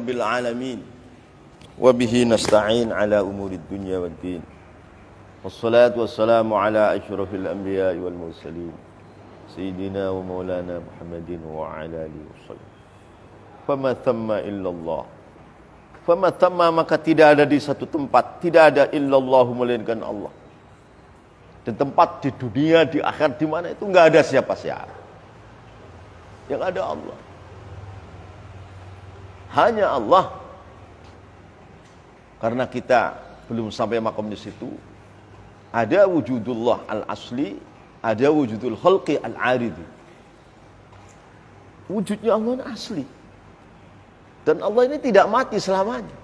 rabbil alamin. Wa bihi nasta'in ala umurid dunya waddin. Wassalatu wassalamu ala asyrafil anbiya'i wal mursalin. Sayyidina wa maulana Muhammadin wa ala alihi wasallam. Fama thamma illallah. Fama thamma, maka tidak ada di satu tempat, tidak ada illallahu melainkan Allah. Dan tempat di dunia, di akhirat, di mana itu enggak ada siapa-siapa. Yang ada Allah. Hanya Allah. Karena kita belum sampai makom di situ. Ada wujudullah al-asli, ada wujudul khalqi al-aridi. Wujudnya Allah asli. Dan Allah ini tidak mati selamanya.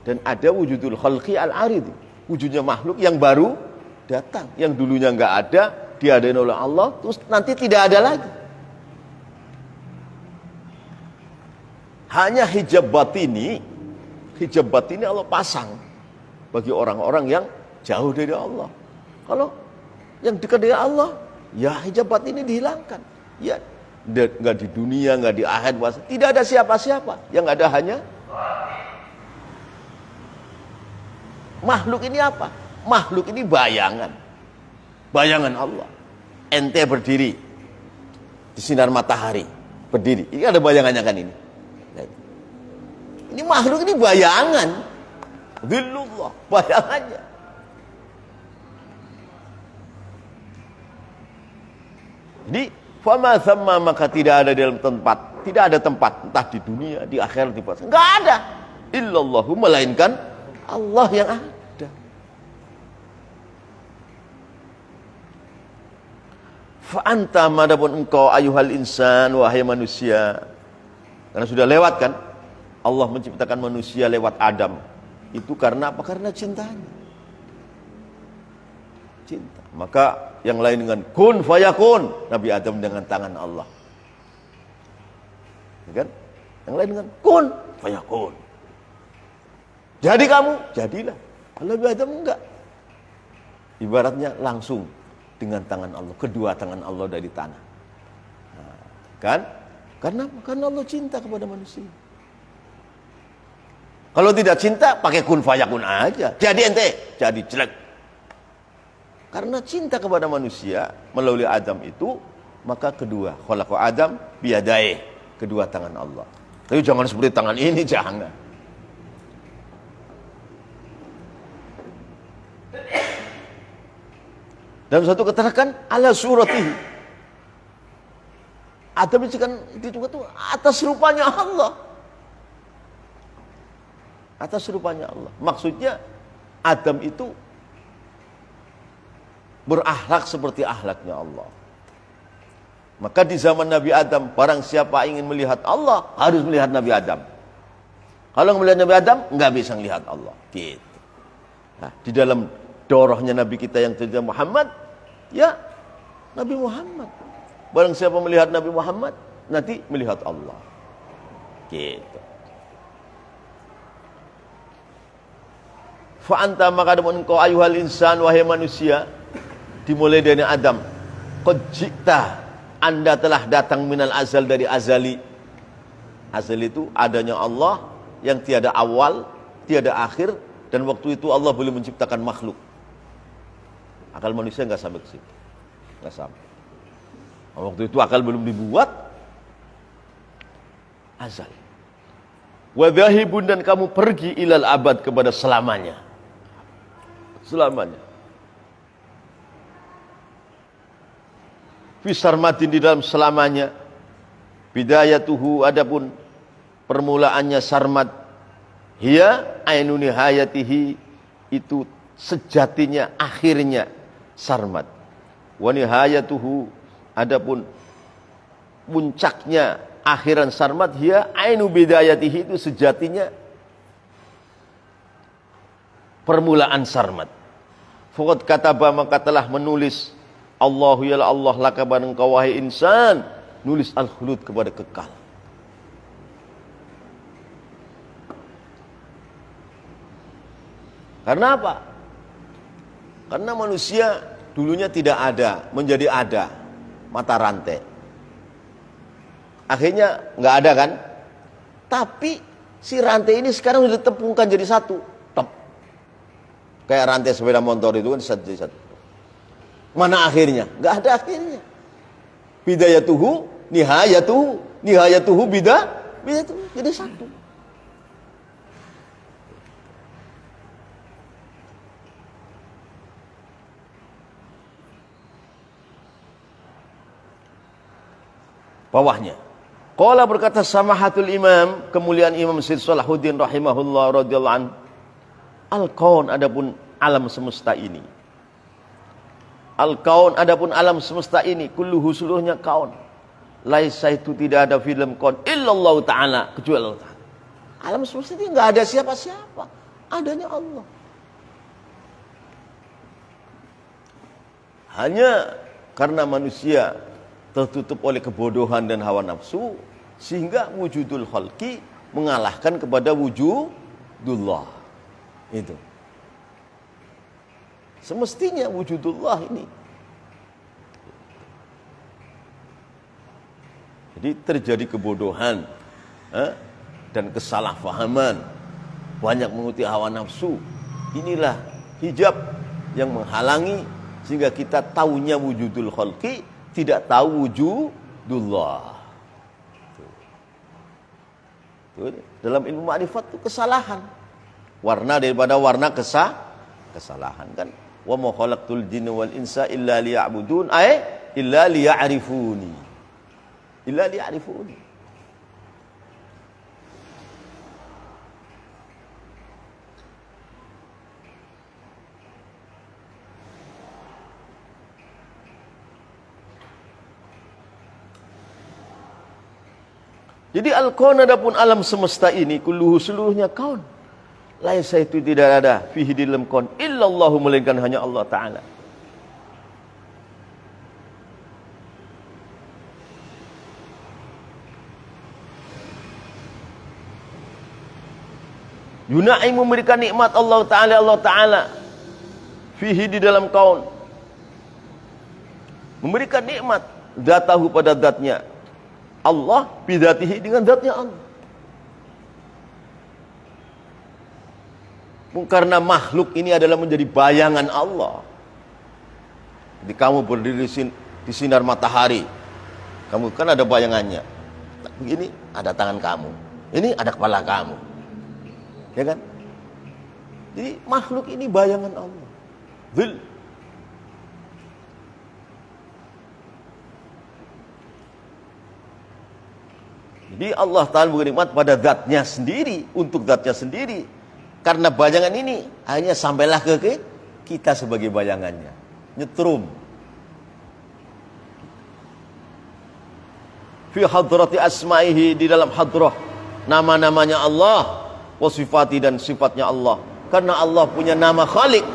Dan ada wujudul khalqi al-aridi. Wujudnya makhluk yang baru datang. Yang dulunya enggak ada, diadain oleh Allah, terus nanti tidak ada lagi. Hanya hijab batini Allah pasang bagi orang-orang yang jauh dari Allah. Kalau yang dekat dengan Allah, ya hijab batini dihilangkan. Ya, enggak di dunia, enggak di akhirat, tidak ada siapa-siapa. Yang ada hanya makhluk ini apa? Makhluk ini bayangan. Bayangan Allah. Ente berdiri di sinar matahari, berdiri. Ini ada bayangannya kan ini. Ini makhluk ini bayangan. Dhillullah, bayangannya. Jadi, fama thamma, maka tidak ada dalam tempat, tidak ada tempat, entah di dunia, di akhirat, di mana. Enggak ada. Illallahu, melainkan Allah yang ada. Fa anta, madapun engkau ayuhal insan, wahai manusia. Karena sudah lewat kan, Allah menciptakan manusia lewat Adam. Itu karena apa? Karena cintanya. Cinta. Maka yang lain dengan kun fayakun, Nabi Adam dengan tangan Allah. Ya kan? Yang lain dengan kun fayakun. Jadi kamu, jadilah. Kalau Nabi Adam enggak. Ibaratnya langsung dengan tangan Allah, kedua tangan Allah dari tanah. Nah, kan? Karena Allah cinta kepada manusia. Kalau tidak cinta, pakai kun fayakun aja. Jadi ente, jadi jelek. Karena cinta kepada manusia melalui Adam itu, maka kedua, khalaqa Adam biyadaih, kedua tangan Allah. Tapi jangan seperti tangan ini, jangan. Dalam satu keterangan ala suratihi. Adam itu kan itu atas rupanya Allah. Atas rupanya Allah. Maksudnya Adam itu berakhlak seperti akhlaknya Allah. Maka di zaman Nabi Adam, barang siapa ingin melihat Allah, harus melihat Nabi Adam. Kalau melihat Nabi Adam, nggak bisa melihat Allah. Gitu. Nah, di dalam dorohnya Nabi kita yang terjadi Muhammad, ya Nabi Muhammad. Barang siapa melihat Nabi Muhammad, nanti melihat Allah. Gitu. Fa anta, maka adapun engkau ayuhal insan, wahai manusia, dimulai dari Adam. Qad ji'ta, anda telah datang minal azal, dari azali. Azal itu adanya Allah yang tiada awal, tiada akhir, dan waktu itu Allah belum menciptakan makhluk. Akal manusia enggak sampai ke situ. Enggak sampai. Waktu itu akal belum dibuat. Azal. Wa dhahibun, dan kamu pergi ilal abad, kepada selamanya. Selamanya. Fi sarmatin, di dalam selamanya. Bidayatuhu, adapun permulaannya sarmat. Hiya ainu nihayatihi, itu sejatinya, akhirnya sarmat. Wa nihayatuhu, adapun puncaknya, akhiran sarmat, hiya ainu bidayatihi, itu sejatinya permulaan sarmat. Faqad kataba, maka telah menulis Allahu ya Allah laka, barang engkau wahai insan, nulis al-khulud, kepada kekal. Karena apa? Karena manusia dulunya tidak ada, menjadi ada, mata rantai. Akhirnya nggak ada kan? Tapi Si rantai ini sekarang sudah ditepungkan jadi satu. Tep. Kayak rantai sepeda motor itu kan jadi satu. Mana akhirnya? Nggak ada akhirnya. Bidayatuhu, nihayatuhu bidayatuhu. Jadi satu. Bawahnya. Qala berkata samahatul imam, kemuliaan Imam Syed Salahuddin rahimahullah radhiyallahu an. Al-kaun adapun alam semesta ini. Al-kaun adapun alam semesta ini, kulluhu seluruhnya kaun. Laisa itu tidak ada film kaun illallah taala, kecuali Allah taala. Alam semesta ini enggak ada siapa-siapa, adanya Allah. Hanya karena manusia tertutup oleh kebodohan dan hawa nafsu, sehingga wujudul khalqi mengalahkan kepada wujudullah. Itu. Semestinya wujudullah ini. Jadi terjadi kebodohan dan kesalahpahaman, banyak mengikuti hawa nafsu. Inilah hijab yang menghalangi sehingga kita taunya wujudul khalqi, tidak tahu wujudullah. Dalam ilmu ma'rifat itu kesalahan. Warna daripada warna kesalahan kan. Wa ma khalaqtul jinna wal insa illa liya'budun illa liya'rifuni. Illa liya'rifuni. Jadi al-kaun adapun alam semesta ini kulluhu seluruhnya kaun. Laisa itu tidak ada fihi di dalam kaun illallahu melainkan hanya Allah taala. Yunai memberikan nikmat Allah taala fihi di dalam kaun. Memberikan nikmat zatahu pada zatnya. Allah bidatihi dengan zatnya Allah. Karena makhluk ini adalah menjadi bayangan Allah. Jadi kamu berdiri di sinar matahari, kamu kan ada bayangannya. Begini ada tangan kamu, ini ada kepala kamu, ya kan? Jadi makhluk ini bayangan Allah. Zil. Jadi Allah Ta'ala memberi nikmat pada zatnya sendiri, untuk zatnya sendiri. Karena bayangan ini hanya sampailah ke kita sebagai bayangannya. Nyetrum. Fi hadrati asma'ihi, di dalam hadrah nama-namanya Allah, wa sifati dan sifatnya Allah. Karena Allah punya nama Khalik,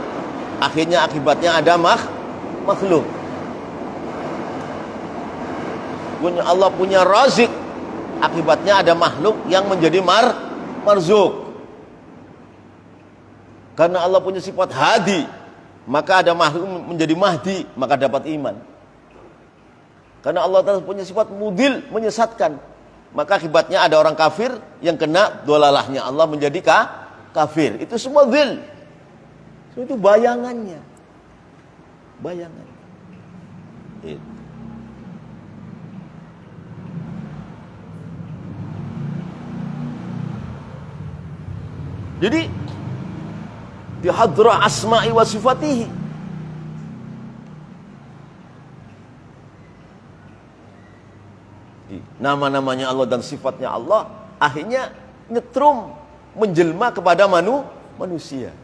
akhirnya akibatnya ada makhluk. Allah punya Razik, akibatnya ada makhluk yang menjadi marzuk. Karena Allah punya sifat hadi, maka ada makhluk menjadi mahdi, maka dapat iman. Karena Allah punya sifat mudil, menyesatkan, maka akibatnya ada orang kafir yang kena dolalahnya Allah menjadi kafir. Itu semua zil. Itu bayangannya. Bayangan. Itu. Jadi di hadrah asma'i wa sifatihi, nama-namanya Allah dan sifatnya Allah akhirnya nyetrum menjelma kepada manusia.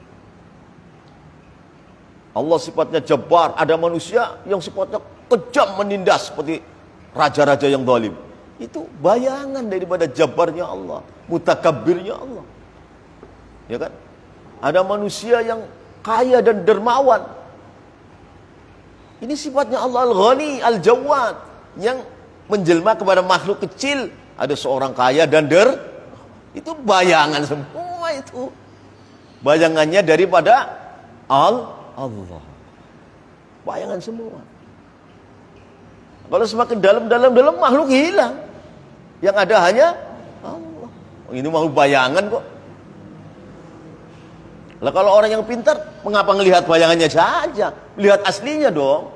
Allah sifatnya jabbar, ada manusia yang sifatnya kejam menindas seperti raja-raja yang zalim. Itu bayangan daripada jabbarnya Allah, mutakabbirnya Allah. Ya kan? Ada manusia yang kaya dan dermawan. Ini sifatnya Allah Al-Ghani, Al-Jawad, yang menjelma kepada makhluk kecil. Ada seorang kaya dan itu bayangan semua itu. Bayangannya daripada Allah. Bayangan semua. Kalau semakin dalam makhluk hilang. Yang ada hanya Allah. Ini mau bayangan kok. Lah kalau orang yang pintar, mengapa melihat bayangannya saja? Lihat aslinya dong.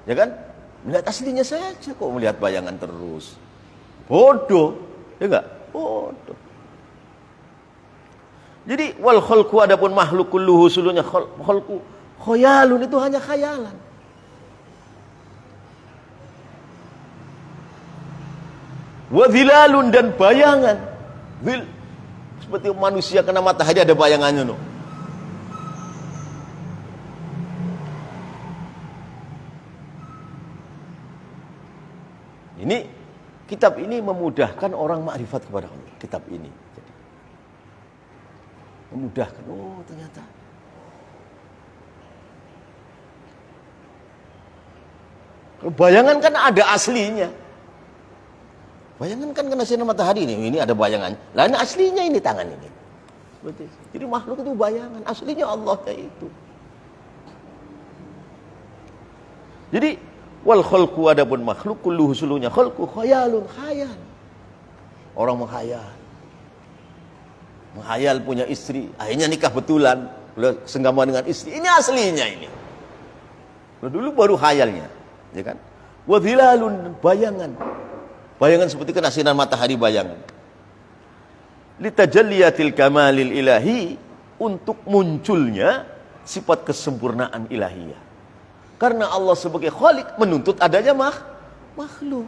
Ya kan? Melihat aslinya saja kok melihat bayangan terus. Bodoh, ya enggak? Bodoh. Jadi wal khalqu adapun makhluk kulluhu sulunya khalqu khayalun itu hanya khayalan. Wa dhilalun dan bayangan. Dhil seperti manusia kena matahari ada bayangannya no. Ini kitab ini memudahkan orang makrifat kepada Allah. Kitab ini jadi memudahkan. Oh ternyata kalau bayangan kan ada aslinya. Bayangan kan kena sinar matahari ini ada bayangan. Lah ini aslinya ini tangan ini. Seperti itu. Jadi makhluk itu bayangan, aslinya Allah itu. Jadi wal khalqu adapun makhluk kulluhu sulunya khalqu khayalun khayal. Orang menghayal. Menghayal punya istri, akhirnya nikah betulan, senggama dengan istri. Ini aslinya ini. Dulu baru khayalnya, ya kan? Wa dhilalun bayangan. Bayangan seperti kena sinar matahari bayangan. Litajalliyatil kamalil ilahi untuk munculnya sifat kesempurnaan ilahiyah. Karena Allah sebagai khalik menuntut adanya makhluk.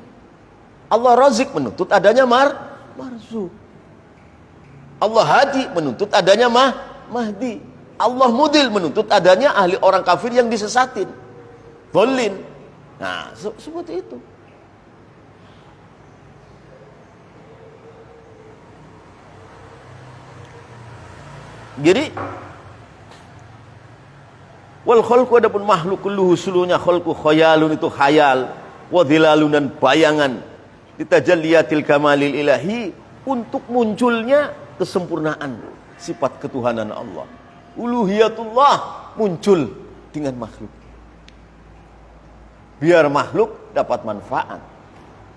Allah razik menuntut adanya marzuk. Allah hadi menuntut adanya mahdi. Allah mudil menuntut adanya ahli orang kafir yang disesatin. Dhalin. Nah, seperti itu. Jadi wal khalqu adapun makhluk kulluhu sulunya khalqu khayalun itu khayal wa dhilalun dan bayangan litajalliyatil kamalil ilahi untuk munculnya kesempurnaan sifat ketuhanan Allah. Uluhiyatullah muncul dengan makhluk. Biar makhluk dapat manfaat.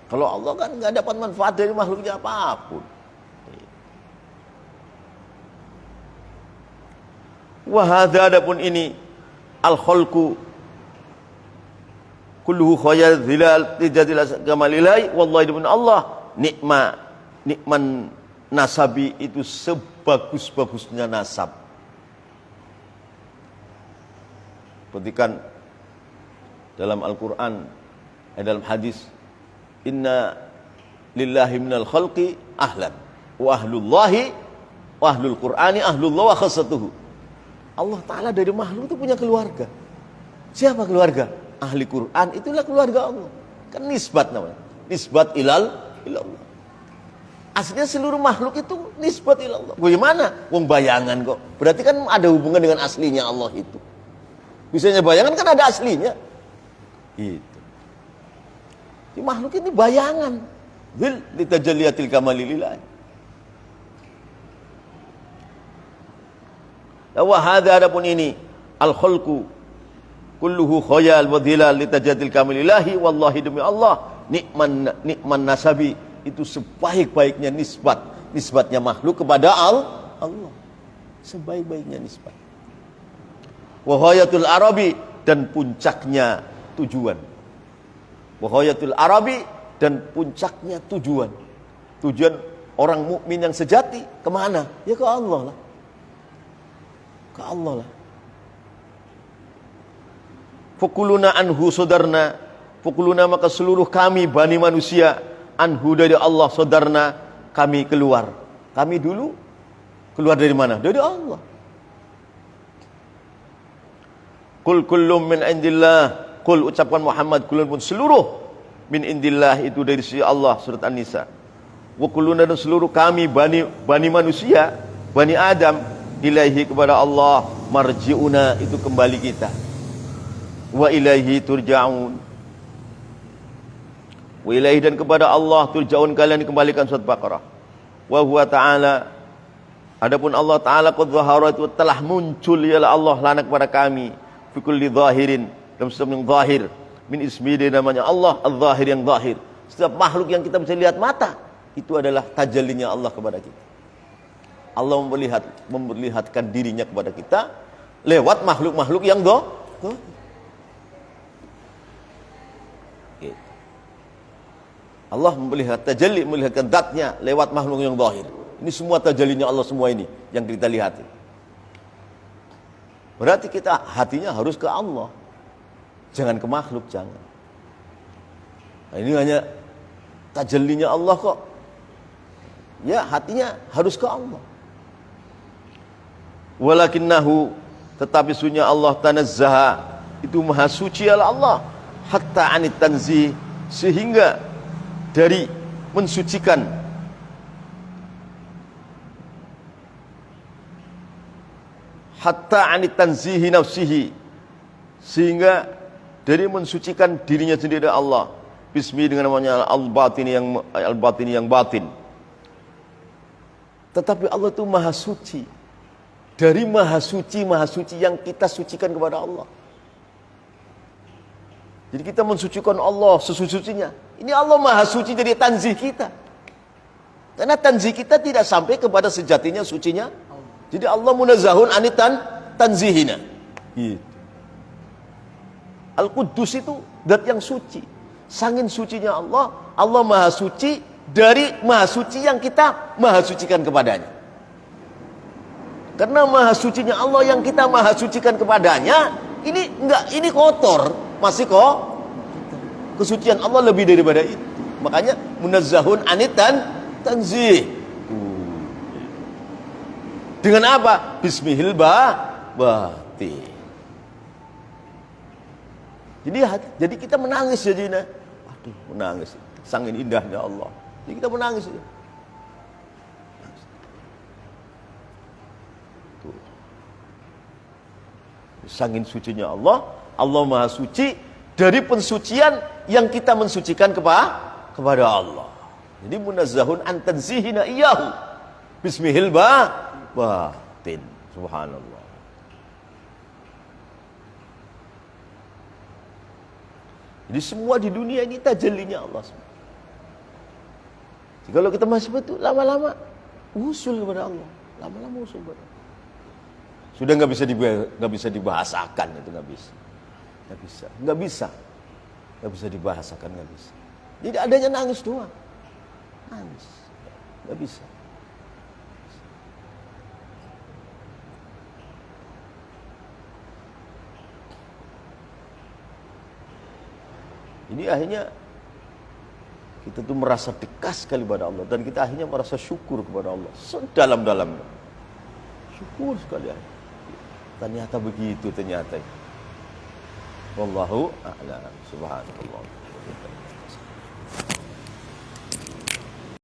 Kalau Allah kan enggak dapat manfaat dari makhluknya apapun. Wa hadza adapun ini al khalqu kulluhu khayal dhilal tijadil kamalilai wallahi dibun Allah nikman nasabi itu sebagus-bagusnya nasab. Perhatikan dalam Al-Qur'an dalam hadis inna lillahi minal khalqi ahlan wa ahlullahi wa ahlul qur'ani ahlullah wa khassatuhu. Allah Ta'ala dari makhluk itu punya keluarga. Siapa keluarga? Ahli Quran, itulah keluarga Allah. Kan nisbat namanya. Nisbat ilal ilallah. Aslinya seluruh makhluk itu nisbat ilallah. Bagaimana? Wong bayangan kok. Berarti kan ada hubungan dengan aslinya Allah itu. Misalnya bayangan kan ada aslinya. Itu. Di makhluk ini bayangan. Dhil litajalliyatil kamalilillah. Wa hadza adapun ini al khalqu kulluhu khayal wa dhilal litajadil kamilillahi wallahi demi Allah nikman nasabi itu sebaik-baiknya nisbatnya makhluk kepada Allah sebaik-baiknya nisbat. Wa ghayatul arabi dan puncaknya tujuan. Wa ghayatul arabi dan puncaknya tujuan orang mukmin yang sejati kemana? Ya ke Allah lah. Ke Allah lah. Fukuluna anhu sodarna, fukuluna maka seluruh kami bani manusia anhu dari Allah sodarna kami keluar. Kami dulu keluar dari mana? Dari Allah. Qul kullum min indillah. Qul ucapkan Muhammad kullun pun seluruh min indillah itu dari sisi Allah surat An-Nisa. Wa kulluna dan seluruh kami bani manusia, bani Adam ilaihi kepada Allah marji'una itu kembali kita wa ilaihi turja'un wa ilaihi dan kepada Allah turja'un kalian dikembalikan surat Baqarah wa huwa ta'ala adapun Allah Ta'ala qad zaharat telah muncul ialah Allah lana kepada kami fi kulli zahirin dalam setiap yang zahir min ismi dia namanya Allah al-zahir yang zahir setiap makhluk yang kita bisa lihat mata itu adalah tajallinya Allah kepada kita. Allah memperlihatkan dirinya kepada kita lewat makhluk-makhluk yang gitu. Allah memperlihatkan zatnya lewat makhluk yang zahir. Ini semua tajallinya Allah semua ini yang kita lihat. Berarti kita hatinya harus ke Allah. Jangan ke makhluk, jangan. Nah, ini hanya tajallinya Allah kok. Ya, hatinya harus ke Allah. Walakinnahu, tetapi sunya Allah tanazzaha, itu maha suci Allah, hatta anit tanzih, sehingga dari mensucikan hatta anit tanzihi nafsihi, sehingga dari mensucikan dirinya sendiri Allah, bismi dengan namanya al-batini yang batin. Tetapi Allah itu maha suci. Dari maha suci yang kita sucikan kepada Allah. Jadi kita mensucikan Allah sesuci-sucinya. Ini Allah maha suci dari tanzih kita. Karena tanzih kita tidak sampai kepada sejatinya sucinya. Jadi Allah munazzahun anitan tanzihina. Gitu. Al-Quddus itu zat yang suci. Sangin sucinya Allah, Allah maha suci dari maha suci yang kita maha sucikan kepadanya. Karena maha sucinya Allah yang kita maha sucikan kepadanya, ini kotor, masih kok. Kesucian Allah lebih daripada itu. Makanya munazzahun anitan tanzih. Dengan apa? Bismihil batin. Jadi kita menangis jadinya. Aduh, menangis. Sangin indahnya Allah. Jadi kita menangis. Sangin sucinya Allah, Allah maha suci dari pensucian yang kita mensucikan kepada Allah. Jadi munazzahun an tanzihina iyyahu bismihil batin. Subhanallah. Jadi semua di dunia ini tajallinya Allah. Jadi kalau kita masih betul, lama-lama usul kepada Allah, lama-lama usul kepada Allah. Sudah nggak bisa dibahasakan, itu nggak bisa dibahasakan, nggak bisa. Jadi adanya nangis doang, nangis, nggak bisa. Ini akhirnya kita tuh merasa dekat sekali kepada Allah, dan kita akhirnya merasa syukur kepada Allah sedalam-dalamnya. Syukur sekali. Ternyata begitu, ternyata. Wallahu a'lam. Subhanallah.